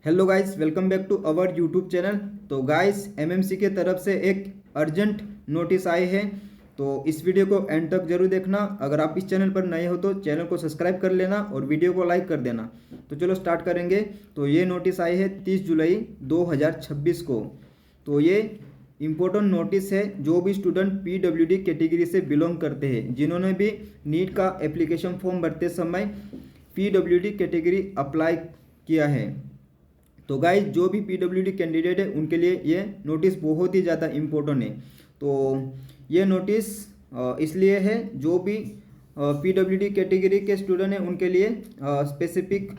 Hello guys, welcome back to our YouTube channel. तो guys, MMC के तरफ से एक अर्जेंट नोटिस आए हैं। तो इस वीडियो को एंड तक जरूर देखना। अगर आप इस चैनल पर नए हो तो चैनल को सब्सक्राइब कर लेना और वीडियो को लाइक कर देना। तो चलो स्टार्ट करेंगे। तो ये नोटिस आई है 30 जुलाई 2026 को। तो ये इम्पोर्टेंट नोटिस है जो भी स्टूडेंट पीडब्ल्यूडी कैटेगरी से बिलोंग करते हैं, जिन्होंने भी नीट का एप्लीकेशन फॉर्म भरते समय पीडब्ल्यूडी कैटेगरी अप्लाई किया है। तो गाइज, जो भी पीडब्ल्यूडी कैंडिडेट है उनके लिए ये नोटिस बहुत ही ज़्यादा इम्पोर्टेंट है। तो ये नोटिस इसलिए है जो भी पीडब्ल्यूडी कैटेगरी के स्टूडेंट हैं उनके लिए स्पेसिफिक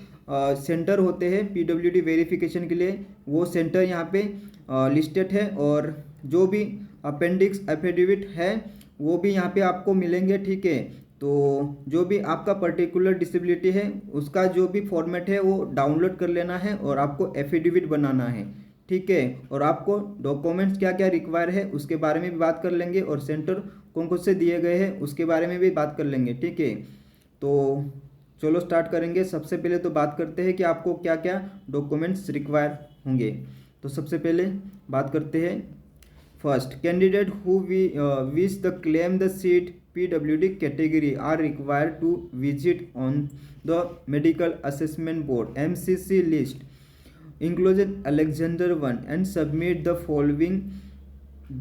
सेंटर होते हैं पीडब्ल्यूडी वेरिफिकेशन के लिए। वो सेंटर यहाँ पे लिस्टेड है और जो भी अपेंडिक्स एफिडेविट है वो भी यहाँ पे आपको मिलेंगे। ठीक है। तो जो भी आपका पर्टिकुलर डिसेबिलिटी है उसका जो भी फॉर्मेट है वो डाउनलोड कर लेना है और आपको एफिडेविट बनाना है। ठीक है। और आपको डॉक्यूमेंट्स क्या क्या रिक्वायर है उसके बारे में भी बात कर लेंगे और सेंटर कौन कौन से दिए गए हैं उसके बारे में भी बात कर लेंगे। ठीक है। तो चलो स्टार्ट करेंगे। सबसे पहले तो बात करते हैं कि आपको क्या क्या डॉक्यूमेंट्स रिक्वायर होंगे। तो सबसे पहले बात करते हैं first, candidate who wish the claim the seat PWD category are required to visit on the Medical Assessment Board MCC list inclusion Alexander 1 and submit the following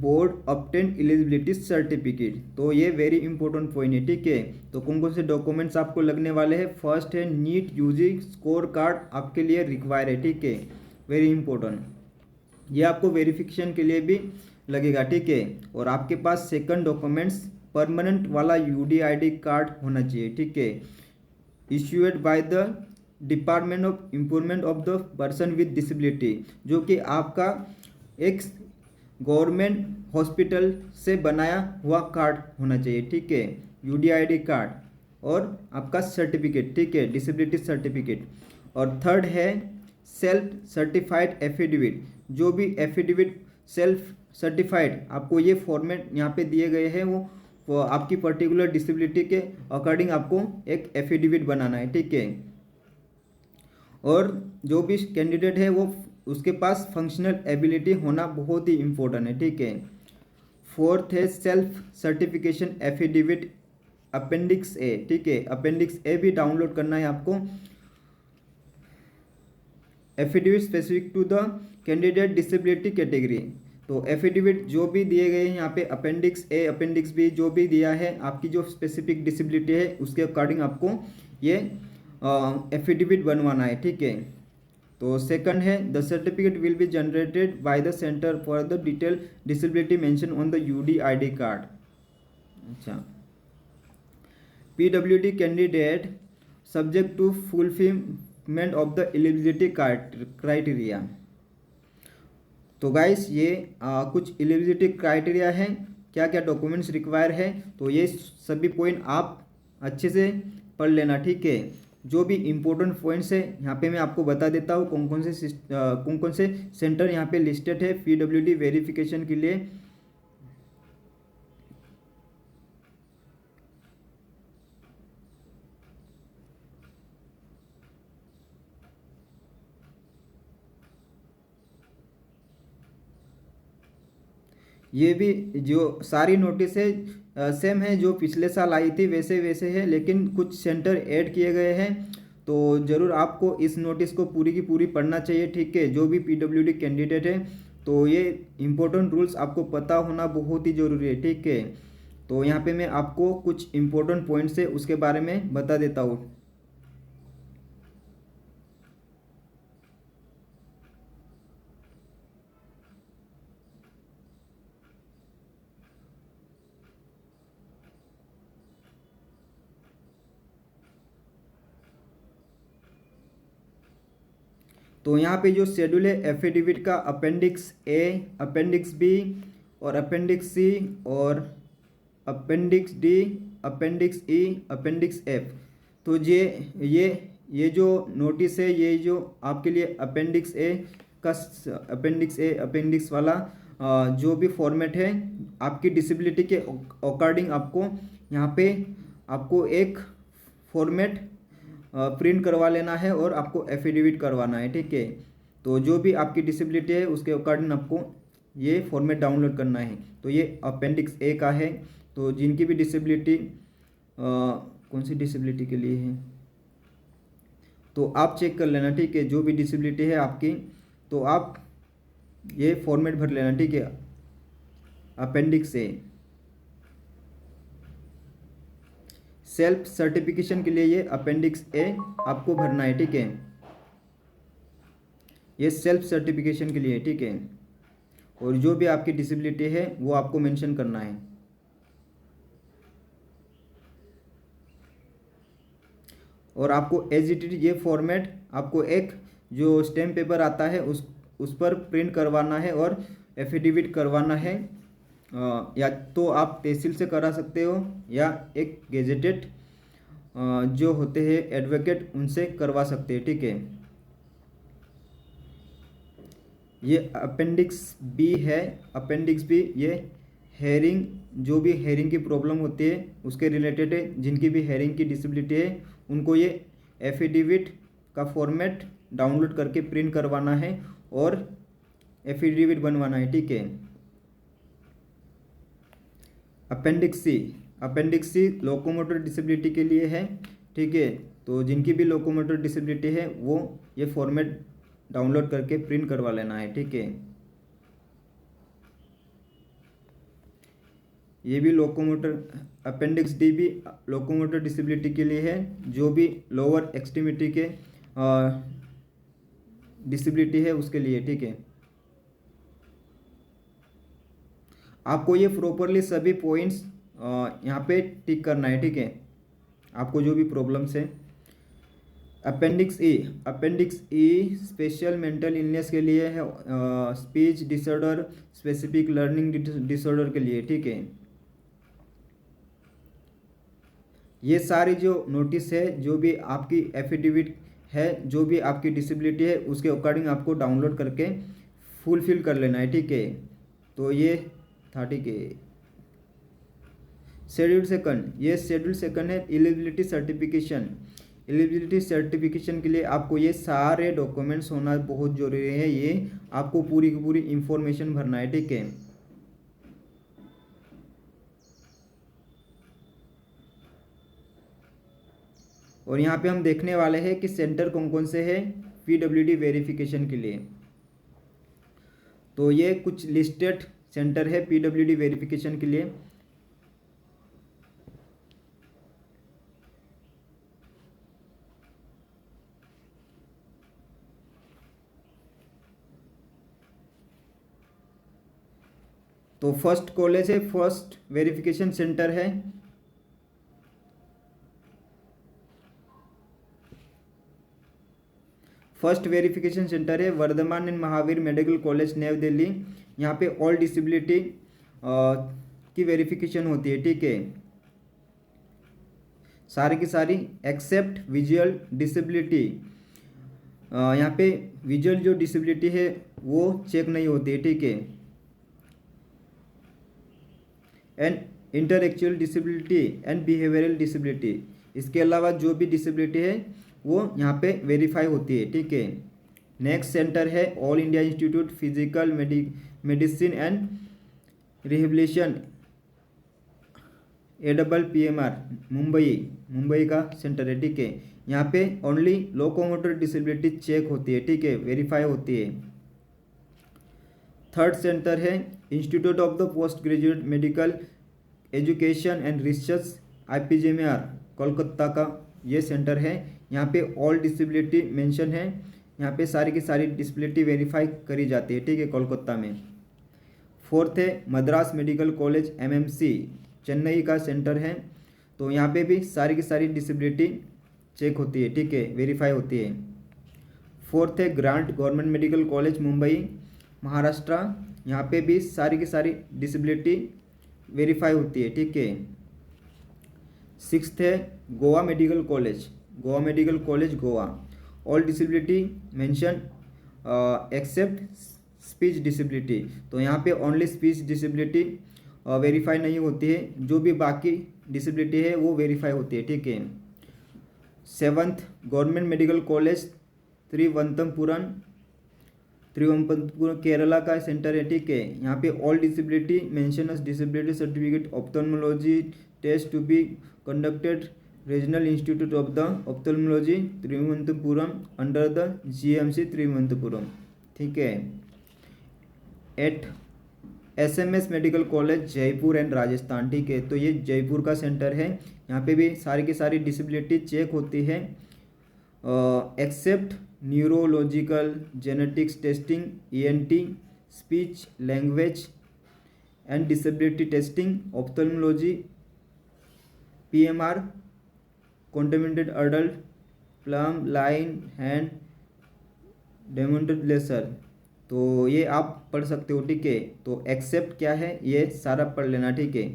board obtained eligibility certificate. तो ये very important point है। ठीक है। तो कौन कौन से documents आपको लगने वाले हैं? फर्स्ट है नीट यूजी स्कोर कार्ड आपके लिए रिक्वायर है। ठीक है, वेरी इंपॉर्टेंट। ये आपको वेरिफिकेशन के लिए भी लगेगा। ठीक है। और आपके पास सेकंड डॉक्यूमेंट्स परमानेंट वाला यूडीआईडी कार्ड होना चाहिए। ठीक है, issued by the department of improvement of the person with disability, जो कि आपका एक गवर्नमेंट हॉस्पिटल से बनाया हुआ कार्ड होना चाहिए। ठीक है, यूडीआईडी कार्ड और आपका सर्टिफिकेट। ठीक है, डिसेबिलिटी सर्टिफिकेट। और थर्ड है सेल्फ सर्टिफाइड एफिडेविट। जो भी एफिडेविट सेल्फ सर्टिफाइड आपको ये फॉर्मेट यहाँ पे दिए गए हैं वो आपकी पर्टिकुलर डिसेबिलिटी के अकॉर्डिंग आपको एक एफिडेविट बनाना है। ठीक है। और जो भी कैंडिडेट है वो उसके पास फंक्शनल एबिलिटी होना बहुत ही इम्पोर्टेंट है। ठीक है। फोर्थ है self certification affidavit appendix A. ठीक है, अपेंडिक्स ए भी डाउनलोड करना है आपको। Affidavit specific to the candidate disability category. तो एफिडेविट जो भी दिए गए हैं यहाँ पे अपेंडिक्स ए अपेंडिक्स बी जो भी दिया है आपकी जो स्पेसिफिक डिसेबिलिटी है उसके अकॉर्डिंग आपको ये एफिडेविट बनवाना है। ठीक है। तो सेकंड है the certificate will be generated by the centre for the detail disability mention on the UDID card. अच्छा, PWD candidate subject to fulfilment of the eligibility criteria. तो गाइस, ये कुछ एलिजिबिलिटी क्राइटेरिया है, क्या क्या डॉक्यूमेंट्स रिक्वायर है। तो ये सभी पॉइंट आप अच्छे से पढ़ लेना। ठीक है। जो भी इम्पोर्टेंट पॉइंट्स है यहाँ पे मैं आपको बता देता हूँ कौन कौन से सेंटर यहाँ पे लिस्टेड है पीडब्ल्यूडी वेरिफिकेशन के लिए। ये भी जो सारी नोटिस है सेम है जो पिछले साल आई थी वैसे वैसे है, लेकिन कुछ सेंटर ऐड किए गए हैं। तो ज़रूर आपको इस नोटिस को पूरी की पूरी पढ़ना चाहिए। ठीक है, जो भी पीडब्ल्यूडी कैंडिडेट है। तो ये इम्पोर्टेंट रूल्स आपको पता होना बहुत ही ज़रूरी है। ठीक है। तो यहाँ पे मैं आपको कुछ इम्पोर्टेंट पॉइंट्स है उसके बारे में बता देता हूँ। तो यहाँ पे जो शेड्यूल है एफिडेविट का अपेंडिक्स ए अपेंडिक्स बी और अपेंडिक्स सी और अपेंडिक्स डी अपेंडिक्स ई अपेंडिक्स एफ। तो ये जो नोटिस है ये जो आपके लिए अपेंडिक्स ए का अपेंडिक्स ए अपेंडिक्स वाला जो भी फॉर्मेट है आपकी डिसेबिलिटी के अकॉर्डिंग आपको यहाँ पे आपको एक फॉर्मेट प्रिंट करवा लेना है और आपको एफिडेविट करवाना है। ठीक है। तो जो भी आपकी डिसेबिलिटी है उसके अकॉर्डिंग आपको ये फॉर्मेट डाउनलोड करना है। तो ये अपेंडिक्स ए का है। तो जिनकी भी डिसेबिलिटी कौन सी डिसेबिलिटी के लिए है तो आप चेक कर लेना, ठीक है। जो भी डिसेबिलिटी है आपकी तो आप ये फॉर्मेट भर लेना, ठीक है। अपेंडिक्स ए सेल्फ सर्टिफिकेशन के लिए ये अपेंडिक्स ए आपको भरना है, ठीक है। ये सेल्फ सर्टिफिकेशन के लिए, ठीक है। और जो भी आपकी डिसेबिलिटी है वो आपको मेंशन करना है। और आपको एज इट इज ये फॉर्मेट आपको एक जो स्टैम्प पेपर आता है उस पर प्रिंट करवाना है और एफिडेविट करवाना है। या तो आप तहसील से करा सकते हो या एक गेजेटेड जो होते हैं एडवोकेट उनसे करवा सकते हैं, ठीक है। ये अपेंडिक्स बी है। अपेंडिक्स बी ये हेयरिंग, जो भी हेयरिंग की प्रॉब्लम होती है उसके रिलेटेड है। जिनकी भी हेयरिंग की डिसेबिलिटी है उनको ये एफिडेविट का फॉर्मेट डाउनलोड करके प्रिंट करवाना है और एफिडेविट बनवाना है, ठीक है। अपेंडिक्स सी, अपेंडिक्स सी लोकोमोटर डिसेबिलिटी के लिए है, ठीक है। तो जिनकी भी लोकोमोटर डिसेबिलिटी है वो ये फॉर्मेट डाउनलोड करके प्रिंट करवा लेना है, ठीक है। ये भी लोकोमोटर अपेंडिक्स डी भी लोकोमोटर डिसेबिलिटी के लिए है। जो भी लोअर एक्सट्रीमिटी के डिसेबिलिटी है उसके लिए, ठीक है। आपको ये प्रॉपरली सभी पॉइंट्स यहाँ पे टिक करना है, ठीक है। आपको जो भी प्रॉब्लम्स है। अपेंडिक्स ई, अपेंडिक्स ई स्पेशल मेंटल इलनेस के लिए है, speech disorder, specific learning disorder के लिए, ठीक है। ये सारी जो नोटिस है, जो भी आपकी एफिडेविट है, जो भी आपकी डिसेबिलिटी है उसके अकॉर्डिंग आपको डाउनलोड करके फुलफिल कर लेना है, ठीक है। तो ये था, ठीक है। शेड्यूल सेकंड, ये शेड्यूल सेकंड है एलिजिबिलिटी सर्टिफिकेशन। एलिजिबिलिटी सर्टिफिकेशन के लिए आपको ये सारे डॉक्यूमेंट्स होना बहुत जरूरी है। ये आपको पूरी की पूरी इंफॉर्मेशन भरना है, ठीक है। और यहाँ पे हम देखने वाले हैं कि सेंटर कौन कौन से हैं पीडब्ल्यूडी वेरिफिकेशन के लिए। तो ये कुछ लिस्टेड सेंटर है पीडब्ल्यूडी वेरिफिकेशन के लिए। तो फर्स्ट कॉलेज है, फर्स्ट वेरिफिकेशन सेंटर है फर्स्ट वेरिफिकेशन सेंटर है Vardhman and Mahavir medical college Nai Delhi. यहाँ पे ऑल डिसेबिलिटी की वेरिफिकेशन होती है, ठीक है। सारी की सारी एक्सेप्ट विजुअल डिसेबिलिटी, यहाँ पे विजुअल जो डिसेबिलिटी है वो चेक नहीं होती है, ठीक है। And intellectual disability and behavioural disability, इसके अलावा जो भी डिसेबिलिटी है वो यहाँ पे वेरीफाई होती है, ठीक है। नेक्स्ट सेंटर है all India institute physical medicine and rehabilitation APPMR Mumbai का सेंटर है, ठीक है। यहाँ पे ओनली लोकोमोटर डिसेबिलिटी चेक होती है, ठीक है, वेरीफाई होती है। थर्ड सेंटर है institute of the post graduate medical education and research IPGMR Kolkata का ये सेंटर है। यहाँ पे ऑल डिसेबिलिटी मेंशन है, यहाँ पे सारी की सारी डिसेबिलिटी वेरीफाई करी जाती है, ठीक है, कोलकाता में। फोर्थ है Madras medical college MMC Chennai का सेंटर है। तो यहाँ पे भी सारी की सारी डिसेबिलिटी चेक होती है, ठीक है, वेरीफाई होती है। फोर्थ है grant government medical college Mumbai Maharashtra, यहाँ पे भी सारी की सारी डिसेबिलिटी वेरीफाई होती है, ठीक है। सिक्स्थ है Goa medical college Goa, all disability mention except speech disability. तो यहाँ पे ओनली स्पीच डिसेबिलिटी वेरीफाई नहीं होती है, जो भी बाकी डिसेबिलिटी है वो वेरीफाई होती है, ठीक है। Seventh government medical college Thiruvananthapuram Thiruvananthapuram Kerala का सेंटर है, ठीक है। यहाँ पे all disability mention as disability certificate ophthalmology test to be conducted regional institute of the ophthalmology Thiruvananthapuram under the GMC Thiruvananthapuram, ठीक है। At SMS medical college Jaipur and Rajasthan, ठीक है। तो ये जयपुर का सेंटर है। यहाँ पे भी सारी की सारी डिसेबिलिटी चेक होती है except neurological genetics testing, ENT, speech language and disability testing, ophthalmology, PMR, contaminated adult, plum line hand demented laser. तो ये आप पढ़ सकते हो, ठीक है। तो एक्सेप्ट क्या है ये सारा पढ़ लेना, ठीक है।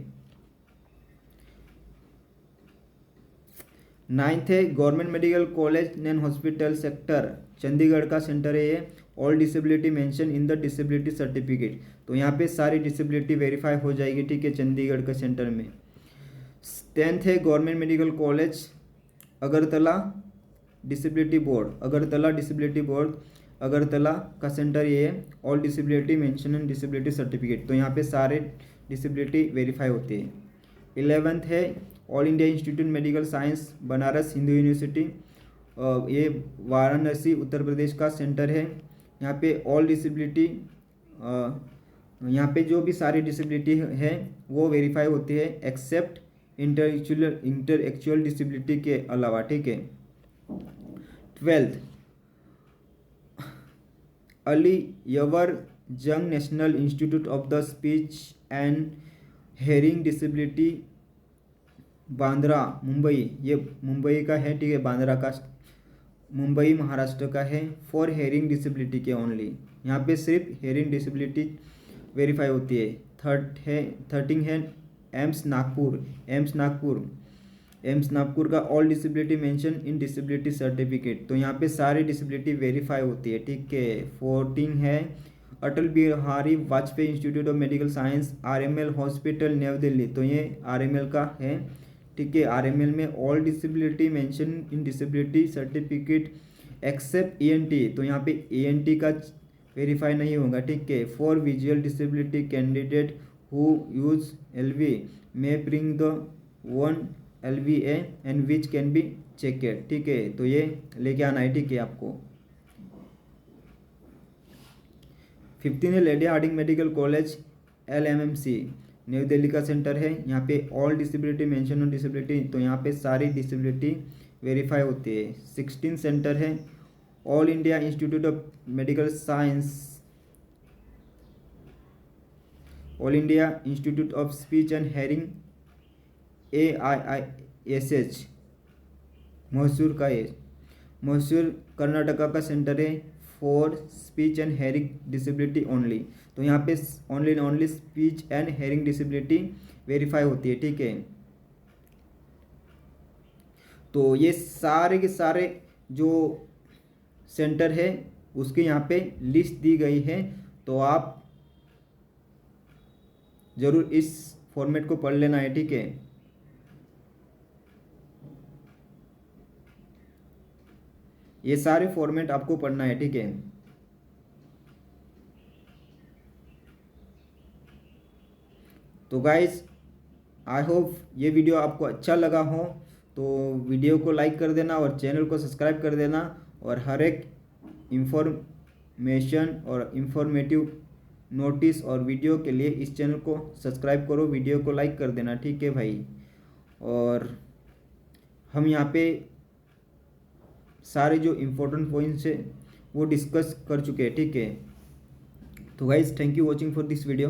9th है government medical college and hospital sector Chandigarh का सेंटर है ये। All disability mention in the disability certificate, तो यहाँ पे सारी डिसेबिलिटी वेरीफाई हो जाएगी, ठीक है, चंडीगढ़ के सेंटर में। 10th है government medical college Agartala disability board, Agartala disability board Agartala का सेंटर ये है। All disability mention in disability certificate, तो यहाँ पे सारे डिसेबिलिटी वेरीफाई होती है। 11th है all India institute medical science Banaras Hindu university, ये वाराणसी उत्तर प्रदेश का सेंटर है। यहाँ पे ऑल डिसेबिलिटी यहाँ पे जो भी सारी डिसेबिलिटी है वो वेरीफाई होती है एक्सेप्ट इंटरएक्चुअल डिसेबिलिटी के अलावा, ठीक है। 12th अली यवर जंग national institute of the speech and hearing disability Bandra Mumbai, ये मुंबई का है, ठीक है, बांद्रा का मुंबई महाराष्ट्र का है। फॉर हेयरिंग डिसेबिलिटी के ओनली, यहाँ पे सिर्फ हेयरिंग डिसेबिलिटी वेरीफाई होती है। 13 है एम्स नागपुर, एम्स नागपुर का all disability mention in disability certificate, तो यहाँ पे सारी डिसेबिलिटी वेरीफाई होती है, ठीक है। 14 है Atal Bihari Vajpayee institute of medical science RML hospital नई दिल्ली, तो ये RML का है, ठीक है। RML में all disability mention in disability certificate except ENT, तो यहाँ पे ENT का वेरीफाई नहीं होगा, ठीक है। For visual disability candidate who use LV may bring the 1 LVA and which can be checked, ठीक है। तो ये लेके आना है, ठीक है, आपको। 15 है lady Harding medical college LMMC new Delhi का सेंटर है। यहाँ पे all disability mention on disability, तो यहाँ पे सारी डिसेबिलिटी वेरीफाई होती है। 16 सेंटर है all India institute of medical science, all India institute of speech and hearing AIISH Mysore का है, मैसूर कर्नाटका का सेंटर है। For speech and hearing disability only, तो यहाँ पे only speech and hearing disability verify होती है, ठीक है। तो ये सारे के सारे जो सेंटर है उसके यहाँ पे लिस्ट दी गई है, तो आप ज़रूर इस फॉर्मेट को पढ़ लेना है, ठीक है। ये सारे फॉर्मेट आपको पढ़ना है, ठीक है। तो गाइस आई होप ये वीडियो आपको अच्छा लगा हो, तो वीडियो को लाइक कर देना और चैनल को सब्सक्राइब कर देना, और हर एक इंफॉर्मेशन और इंफॉर्मेटिव नोटिस और वीडियो के लिए इस चैनल को सब्सक्राइब करो, वीडियो को लाइक कर देना, ठीक है भाई। और हम यहाँ पे सारे जो इम्पोर्टेंट पॉइंट्स है वो डिस्कस कर चुके हैं, ठीक है। तो guys thank you watching for this video.